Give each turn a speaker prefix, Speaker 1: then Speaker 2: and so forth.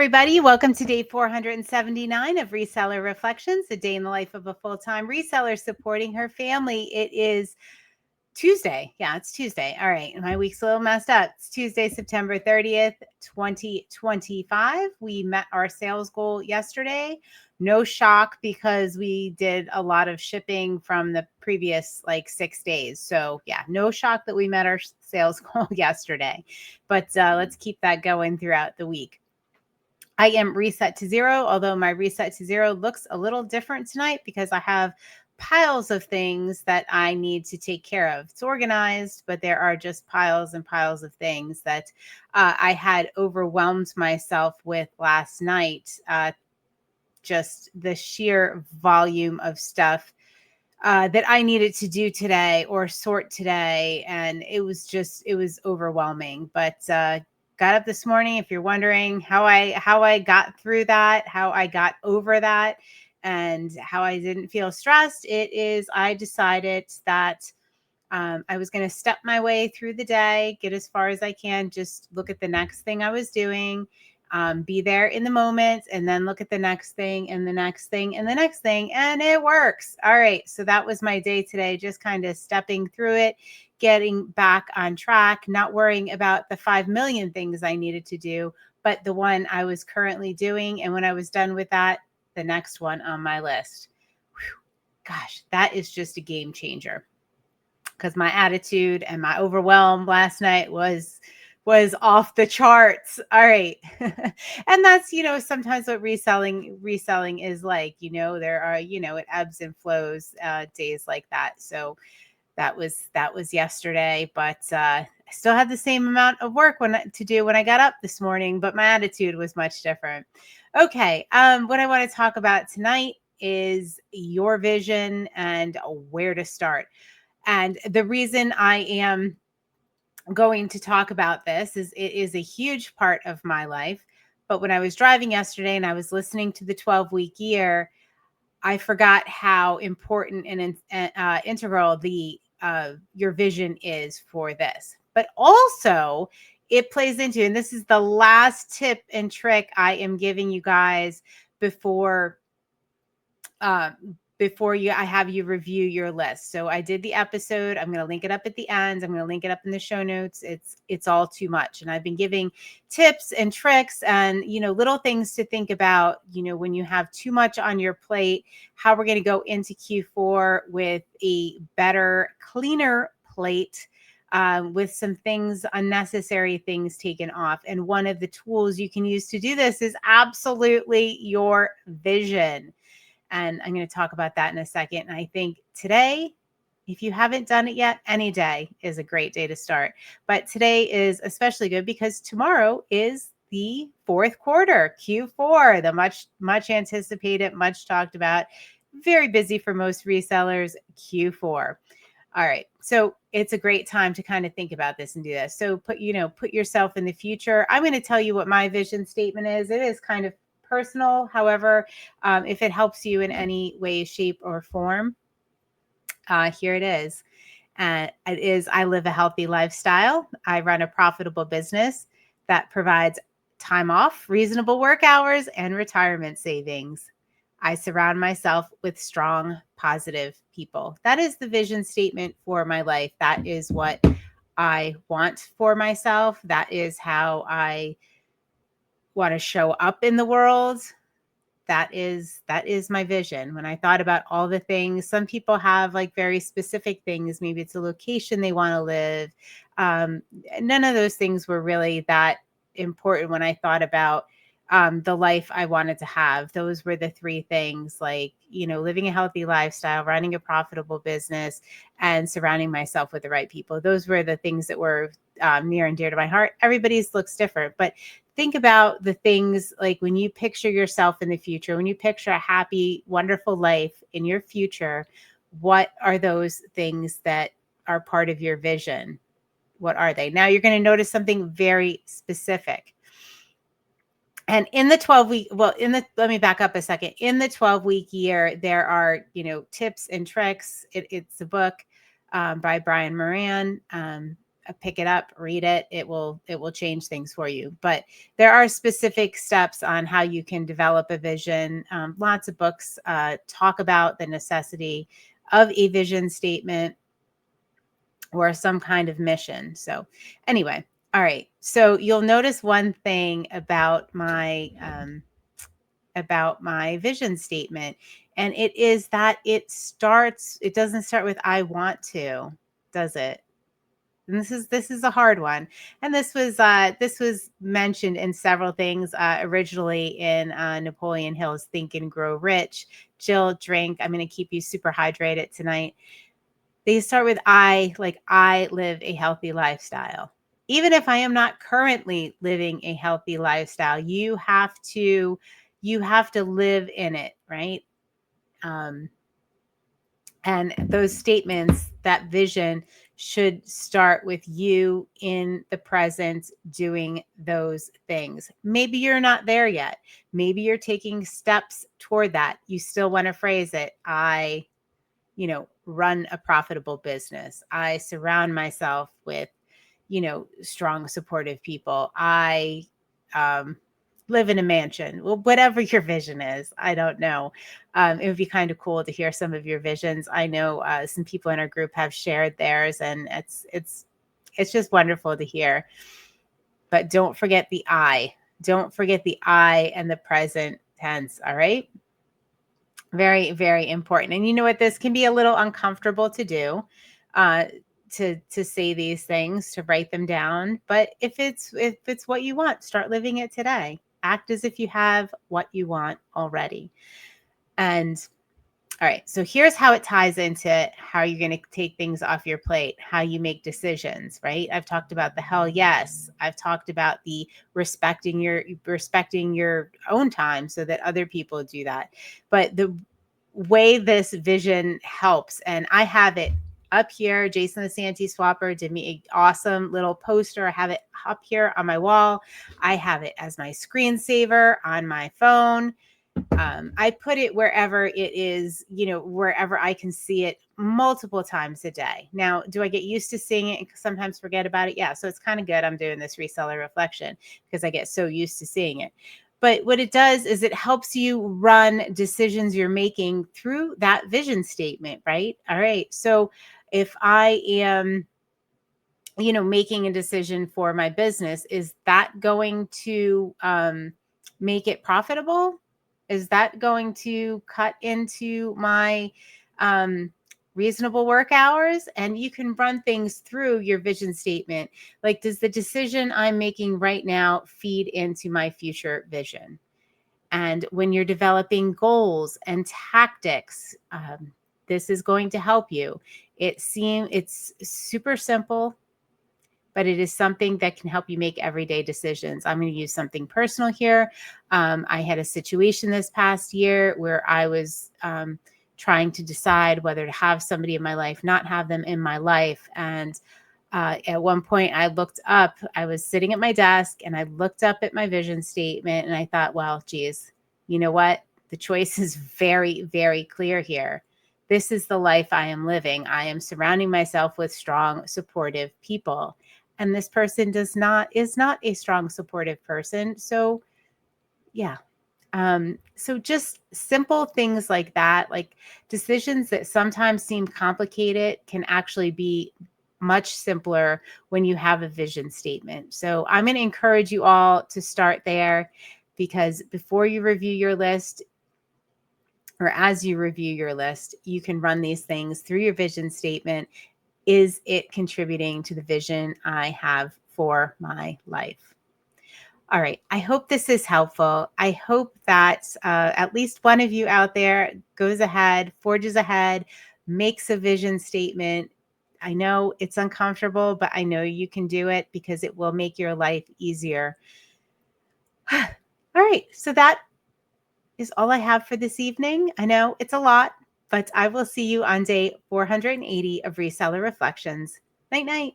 Speaker 1: everybody. Welcome to day 479 of Reseller Reflections, a day in the life of a full-time reseller supporting her family. It is Tuesday. Yeah, it's Tuesday. All right. My week's a little messed up. It's Tuesday, September 30th, 2025. We met our sales goal yesterday. No shock because we did a lot of shipping from the previous 6 days. So yeah, no shock that we met our sales goal yesterday, but let's keep that going throughout the week. I am reset to zero, although my reset to zero looks a little different tonight because I have piles of things that I need to take care of. It's organized, but there are just piles and piles of things that I had overwhelmed myself with last night. Just the sheer volume of stuff that I needed to do today or sort today. And it was overwhelming, but got up this morning. If you're wondering how I got through that, how I got over that, and how I didn't feel stressed, I decided that I was going to step my way through the day, get as far as I can, just look at the next thing I was doing, be there in the moment, and then look at the next thing and the next thing and the next thing. And it works. All right. So that was my day today, just kind of stepping through it, getting back on track, not worrying about the 5 million things I needed to do, but the one I was currently doing. And when I was done with that, the next one on my list. Whew. Gosh, that is just a game changer. Because my attitude and my overwhelm last night was off the charts. All right. And that's, sometimes what reselling is like, there are, it ebbs and flows, days like that. So that was yesterday, but I still had the same amount of work to do when I got up this morning, but my attitude was much different. Okay. What I want to talk about tonight is your vision and where to start. And the reason I am going to talk about this is it is a huge part of my life. But when I was driving yesterday and I was listening to the 12-week year, I forgot how important and integral your vision is for this. But also, it plays into, and this is the last tip and trick I am giving you guys before I have you review your list. So I did the episode. I'm going to link it up at the end. I'm going to link it up in the show notes. It's all too much. And I've been giving tips and tricks and, little things to think about, when you have too much on your plate, how we're going to go into Q4 with a better, cleaner plate, with some unnecessary things taken off. And one of the tools you can use to do this is absolutely your vision. And I'm going to talk about that in a second. And I think today, if you haven't done it yet, any day is a great day to start. But today is especially good because tomorrow is the fourth quarter, Q4, the much anticipated, much talked about, very busy for most resellers, Q4. All right. So it's a great time to kind of think about this and do this. So put yourself in the future. I'm going to tell you what my vision statement is. It is kind of personal. However, if it helps you in any way, shape, or form, here it is. It is, I live a healthy lifestyle. I run a profitable business that provides time off, reasonable work hours, and retirement savings. I surround myself with strong, positive people. That is the vision statement for my life. That is what I want for myself. That is how I want to show up in the world. That is my vision. When I thought about all the things, some people have very specific things. Maybe it's a location they want to live. None of those things were really that important when I thought about the life I wanted to have. Those were the three things, living a healthy lifestyle, running a profitable business, and surrounding myself with the right people. Those were the things that were near and dear to my heart. Everybody's looks different, but think about the things when you picture yourself in the future, when you picture a happy, wonderful life in your future, what are those things that are part of your vision? What are they? Now you're going to notice something very specific. And in the 12-week, let me back up a second. In the 12-week year, there are, tips and tricks. It's a book by Brian Moran. pick it up, read it. It will change things for you. But there are specific steps on how you can develop a vision. Lots of books talk about the necessity of a vision statement or some kind of mission. So anyway, all right. So you'll notice one thing about my vision statement, and it is that it doesn't start with I want to, does it? And this is a hard one. And this was mentioned in several things originally in Napoleon Hill's Think and Grow Rich. Jill, drink. I'm going to keep you super hydrated tonight. They start with I, like I live a healthy lifestyle. Even if I am not currently living a healthy lifestyle, you have to live in it, right? And those statements, that vision should start with you in the present doing those things. Maybe you're not there yet. Maybe you're taking steps toward that. You still want to phrase it. I, run a profitable business. I surround myself with, strong, supportive people. I live in a mansion. Well, whatever your vision is, I don't know. It would be kind of cool to hear some of your visions. I know some people in our group have shared theirs, and it's just wonderful to hear. But don't forget the I. Don't forget the I and the present tense. All right. Very, very important. And you know what? This can be a little uncomfortable to do, uh, to say these things, to write them down. But if it's what you want, start living it today. Act as if you have what you want already. And all right, so here's how it ties into how you're going to take things off your plate, how you make decisions, right? I've talked about the hell yes. I've talked about the respecting your own time so that other people do that. But the way this vision helps, and I have it up here. Jason the Santee Swapper did me an awesome little poster. I have it up here on my wall. I have it as my screensaver on my phone. I put it wherever it is, wherever I can see it multiple times a day. Now, do I get used to seeing it and sometimes forget about it? Yeah. So it's kind of good. I'm doing this reseller reflection because I get so used to seeing it. But what it does is it helps you run decisions you're making through that vision statement, right? All right. So if I am, making a decision for my business, is that going to make it profitable? Is that going to cut into my reasonable work hours? And you can run things through your vision statement. Like, does the decision I'm making right now feed into my future vision? And when you're developing goals and tactics, this is going to help you. It's super simple, but it is something that can help you make everyday decisions. I'm going to use something personal here. I had a situation this past year where I was trying to decide whether to have somebody in my life, not have them in my life. And at one point I was sitting at my desk and I looked up at my vision statement and I thought, well, geez, you know what? The choice is very, very clear here. This is the life I am living. I am surrounding myself with strong, supportive people. And this person is not a strong, supportive person. So yeah. So just simple things like that, like decisions that sometimes seem complicated can actually be much simpler when you have a vision statement. So I'm going to encourage you all to start there, because before you review your list, or as you review your list, you can run these things through your vision statement. Is it contributing to the vision I have for my life? All right. I hope this is helpful. I hope that at least one of you out there goes ahead, forges ahead, makes a vision statement. I know it's uncomfortable, but I know you can do it because it will make your life easier. All right. So that is all I have for this evening. I know it's a lot, but I will see you on day 480 of Reseller Reflections. Night, night.